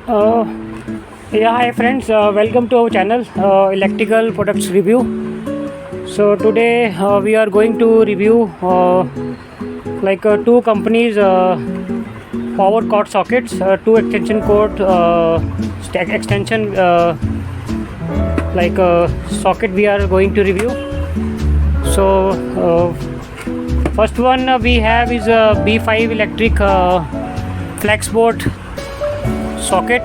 Uh, yeah, hi friends, welcome to our channel, Electrical Products Review. So today we are going to review two companies power cord sockets, two extension cord stack extension socket we are going to review. So first one we have is a B5 electric flex board socket,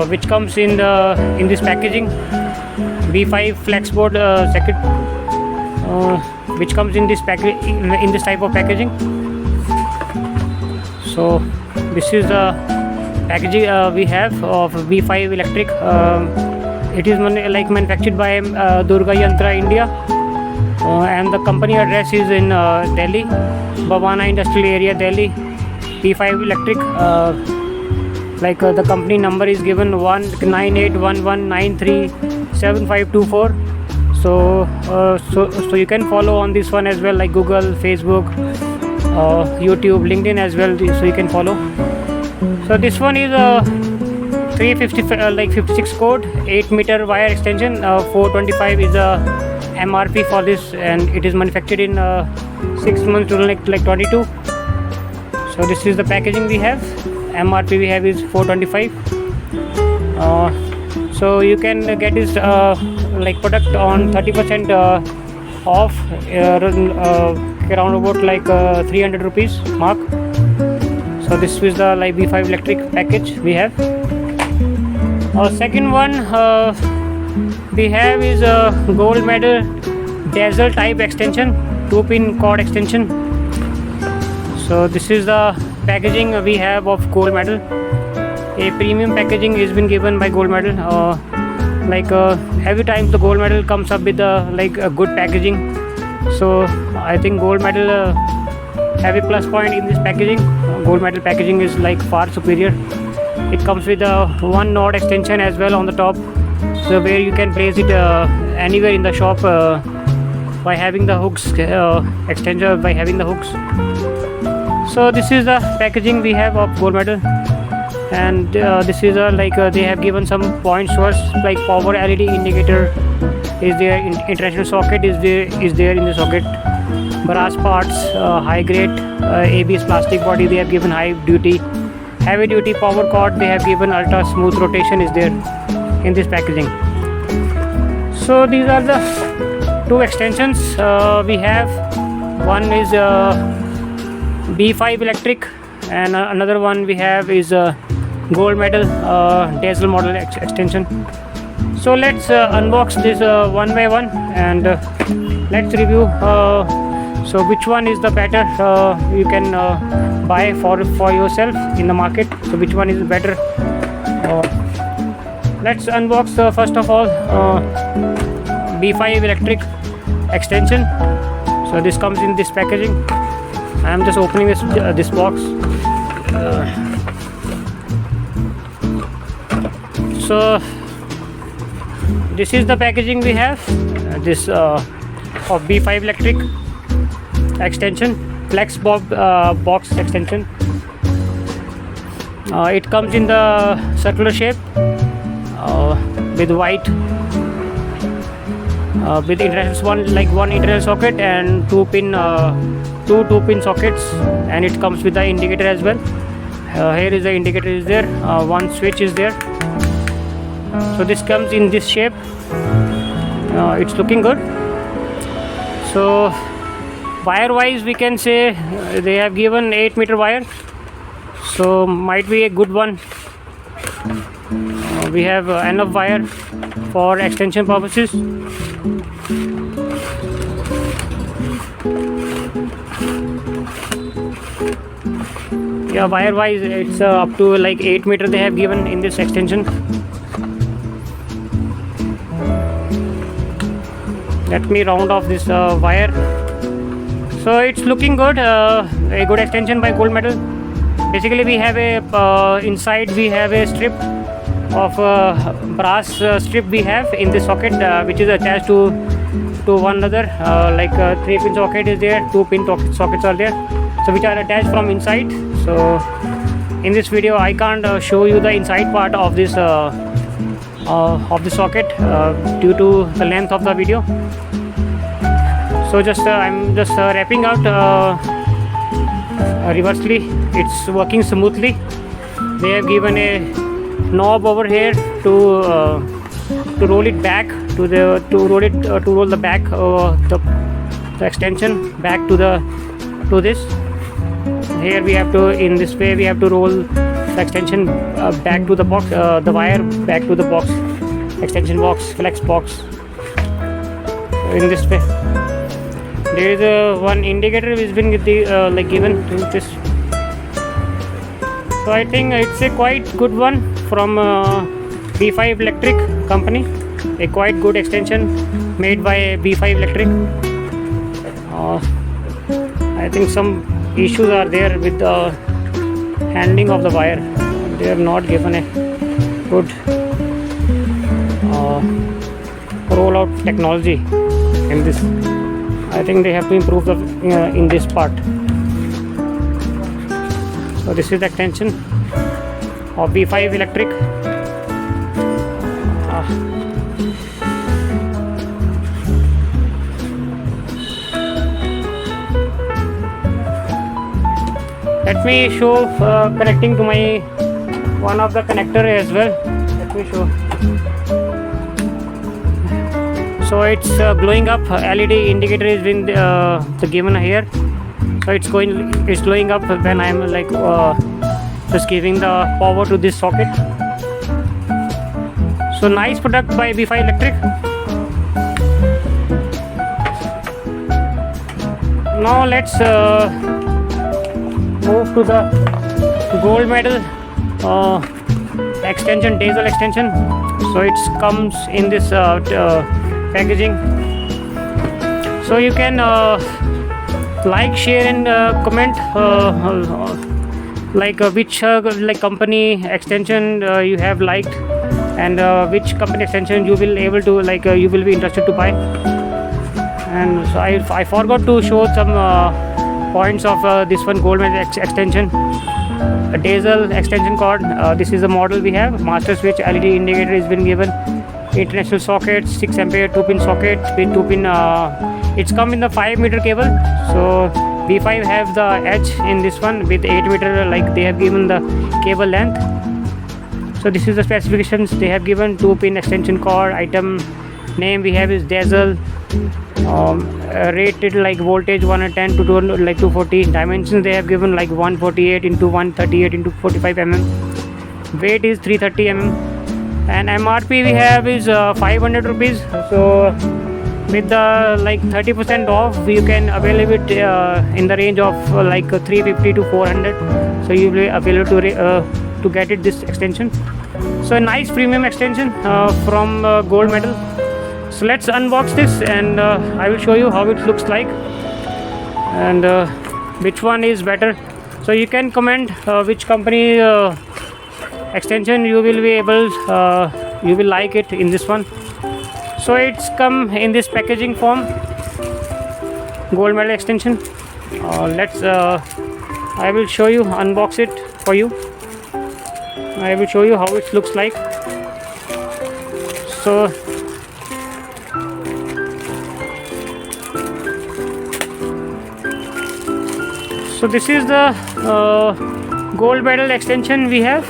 which comes in this packaging. B5 flex board socket, which comes in this in this type of packaging. So this is the packaging we have of B5 electric. It is manufactured by Durga Yantra India, and the company address is in Delhi, Bhavana Industrial Area, Delhi. B5 electric. The company number is given 9811937524. So you can follow on this one as well, like Google, Facebook, YouTube, LinkedIn as well. So you can follow. So this one is a 56 cord, 8-meter wire extension. 425 is a MRP for this, and it is manufactured in 6 months to 22. So this is the packaging we have. MRP we have is 425. So you can get this product on 30% off, around about 300 rupees mark. So this is the B5 electric package we have. Second one we have is a gold medal dazzle type extension, 2-pin cord extension. So this is the packaging we have of gold medal. A premium packaging has been given by gold medal. Every time the gold medal comes up with a good packaging. So I think gold medal have a plus point in this packaging. Gold medal packaging is far superior. It comes with a 1-node extension as well on the top, so where you can place it anywhere in the shop by having the hooks, extender by having the hooks. So this is the packaging we have of gold medal, and this is they have given some points to us, like power LED indicator is there, international socket is there in the socket, brass parts, high grade ABS plastic body they have given, high duty, heavy duty power cord they have given, ultra smooth rotation is there in this packaging. So these are the two extensions we have. One is B5 electric, and another one we have is gold medal dazzle model extension. So let's unbox this one by one, and let's review so which one is the better you can buy for yourself in the market. So which one is better? Let's unbox first of all B5 electric extension. So this comes in this packaging. I am just opening this box. So this is the packaging we have. This of B5 electric extension, flex box extension. It comes in the circular shape with white, with one internal socket and two 2-pin sockets, and it comes with the indicator as well. Here is the indicator is there, one switch is there. So this comes in this shape. It's looking good. So wire wise we can say they have given 8-meter wire, so might be a good one. We have enough wire for extension purposes. Yeah, wire wise it's up to 8-meter they have given in this extension. Let me round off this wire. So it's looking good, a good extension by gold medal. Basically we have a inside we have a strip of brass strip we have in this socket, which is attached to one another, 3-pin socket is there, 2-pin sockets are there, so which are attached from inside. So in this video I can't show you the inside part of this socket due to the length of the video. So just I'm just wrapping out reversely. It's working smoothly. They have given a knob over here to roll it back to roll the back the extension back to this. Here we have to, in this way we have to roll the extension back to the box, the wire back to the box, extension box, flex box, in this way. There is one indicator which has been given to this. So I think it's a quite good one from B5 Electric company, a quite good extension made by B5 Electric. I think some issues are there with the handling of the wire. They have not given a good rollout technology in this. I think they have to improve the in this part. So this is the extension of B5 Electric. Let me show connecting to my one of the connector as well. Let me show. So it's glowing up. LED indicator is been given here. So it's glowing up when I'm just giving the power to this socket. So nice product by B5 Electric. Now let's move to the gold medal extension, diesel extension. So it comes in this packaging. So you can like, share and comment which company extension you have liked, and which company extension you will able to you will be interested to buy. And so I forgot to show some points of this one gold medal extension, a diesel extension cord. This is the model we have. Master switch, LED indicator has been given, international socket, 6 ampere 2-pin socket with 2-pin. It's come in the 5-meter cable. So B5 have the edge in this one with 8-meter, they have given the cable length. So this is the specifications they have given. 2-pin extension cord. Item name we have is diesel. Rated voltage 110 to 240. Dimensions they have given 148 into 138 into 45 mm. Weight is 330 mm. And MRP we have is 500 rupees. So with the 30% off, you can avail it in the range of 350 to 400. So you will be available to get it this extension. So a nice premium extension from gold medal. So let's unbox this, and I will show you how it looks like and which one is better. So you can comment which company extension you will be able you will like it in this one. So it's come in this packaging form, gold medal extension. I will show you, unbox it for you. I will show you how it looks like. So this is the gold medal extension we have.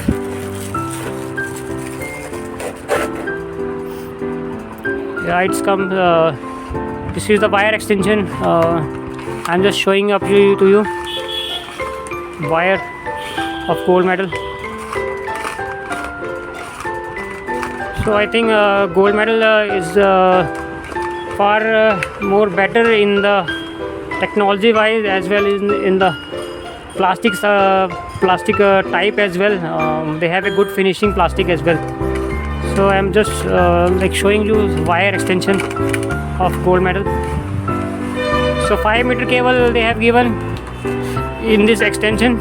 Yeah, it's come. This is the wire extension. I'm just showing up to you wire of gold medal. So I think gold medal is far more better in the technology wise, as well as in the plastic type as well. They have a good finishing plastic as well. So I'm just showing you wire extension of gold medal. So 5-meter cable they have given in this extension,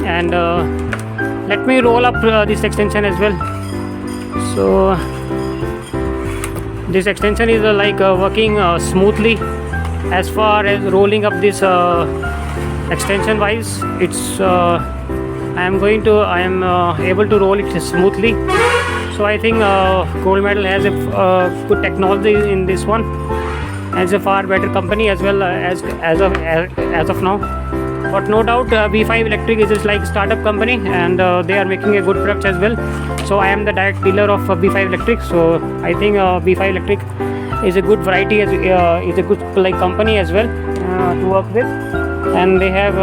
and let me roll up this extension as well. So this extension is working smoothly. As far as rolling up this extension wise, it's I am able to roll it smoothly. So I think Gold Medal has a good technology in this one, as a far better company as well as of now. But no doubt, B5 Electric is just like startup company, and they are making a good product as well. So I am the direct dealer of B5 Electric. So I think B5 Electric is a good variety, is a good like company as well to work with, and they have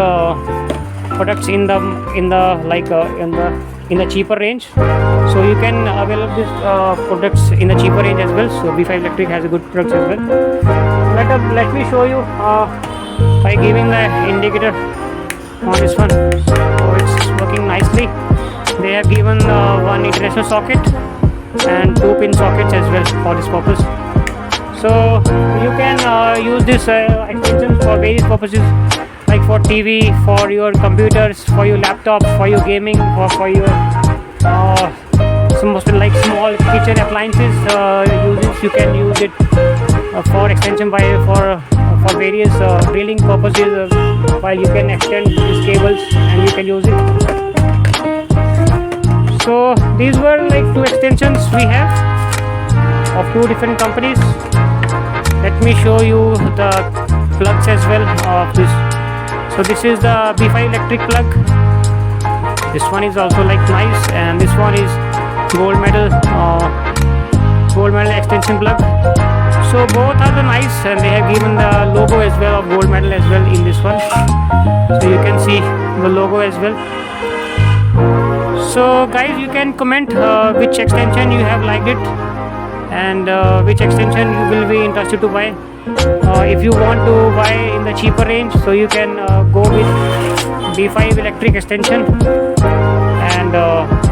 products in the cheaper range. So you can avail of these products in the cheaper range as well. So B5 Electric has a good products as well. Let me show you by giving the indicator on this one. So it's working nicely. They have given one international socket and 2 pin sockets as well for this purpose. So you can use this extension for various purposes, like for TV, for your computers, for your laptops, for your gaming, or for your some small kitchen appliances uses. You can use it for extension for various drilling purposes, while you can extend these cables and you can use it. So these were like 2 extensions we have of 2 different companies. Let me show you the plugs as well of this. So this is the B5 Electric plug. This one is also like nice, and this one is Gold Medal extension plug. So both are the nice, and they have given the logo as well of Gold Medal as well in this one. So you can see the logo as well. So guys, you can comment which extension you have liked it, and which extension you will be interested to buy. If you want to buy in the cheaper range, so you can go with B5 Electric extension. And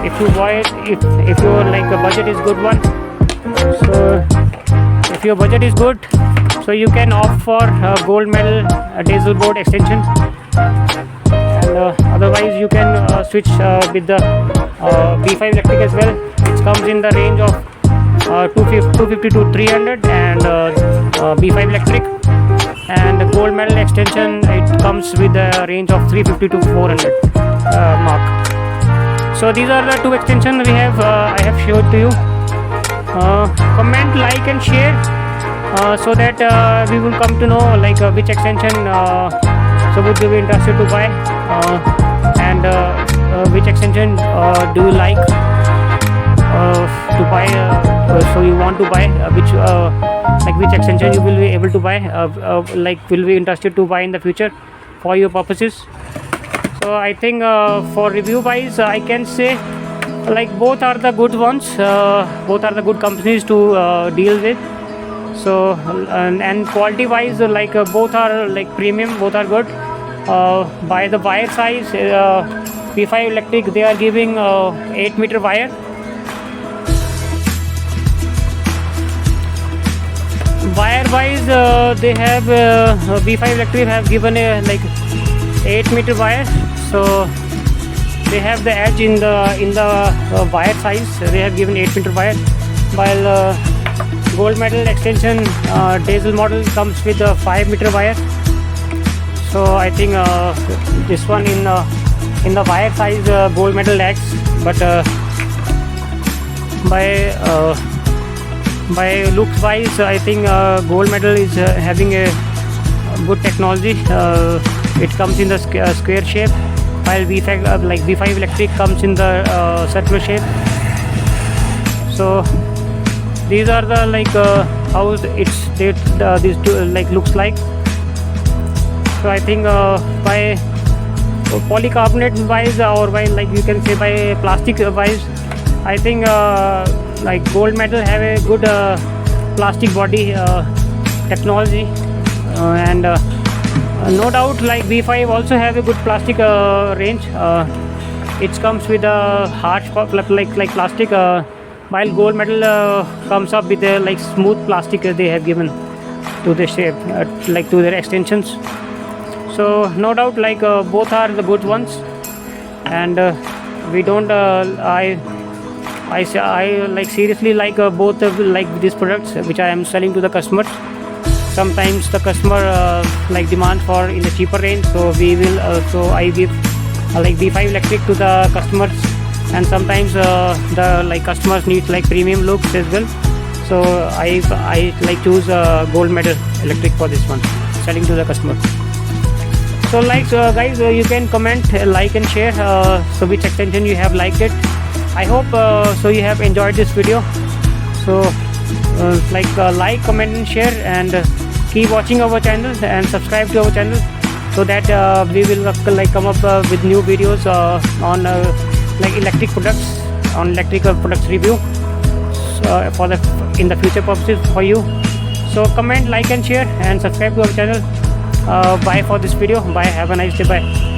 if you buy it, if your budget is good one, so if your budget is good, so you can opt for Gold Medal diesel board extension. And otherwise you can switch with the B5 Electric as well. It comes in the range of 250 to 300, and B5 Electric, and the Gold Medal extension, it comes with a range of 350 to 400 mark. So these are the 2 extensions we have. I have showed to you. Comment, like and share, so that we will come to know which extension so would you be interested to buy, and which extension do you like to buy, so you want to buy which extension you will be able to buy, will be interested to buy in the future for your purposes. So I think for review wise, I can say both are the good ones, both are the good companies to deal with. So and quality wise, both are premium, both are good. By the wire size, B5 Electric, they are giving 8-meter wire. Wire wise, they have B5 Electric have given a 8-meter wire. So they have the edge in the wire size. They have given 8-meter wire, while Gold Medal extension diesel model comes with a 5-meter wire. So I think this one in the wire size, Gold Medal lags, but by looks wise, I think Gold Medal is having a good technology. It comes in the square shape, while B5 Electric comes in the circular shape. So these are the how these two looks like. So I think by polycarbonate wise, or by you can say by plastic wise, I think Gold Medal have a good plastic body technology, and no doubt B5 also have a good plastic range. It comes with a harsh plastic, while Gold Medal comes up with a smooth plastic they have given to the shape, to their extensions. So no doubt both are the good ones, and we don't I seriously both of these products which I am selling to the customers. Sometimes the customer demand for in the cheaper range, so we will I give like B5 electric to the customers, and sometimes the like customers need like premium looks as well. So I like choose gold medal electric for this one, selling to the customer. So like guys, you can comment, like and share so which extension you have liked it. I hope so you have enjoyed this video. So like comment and share, and keep watching our channel and subscribe to our channel, so that we will like come up with new videos on like electric products, on electrical products review, so for the in the future purposes for you. So comment, like and share, and subscribe to our channel. Bye for this video. Bye, have a nice day. Bye.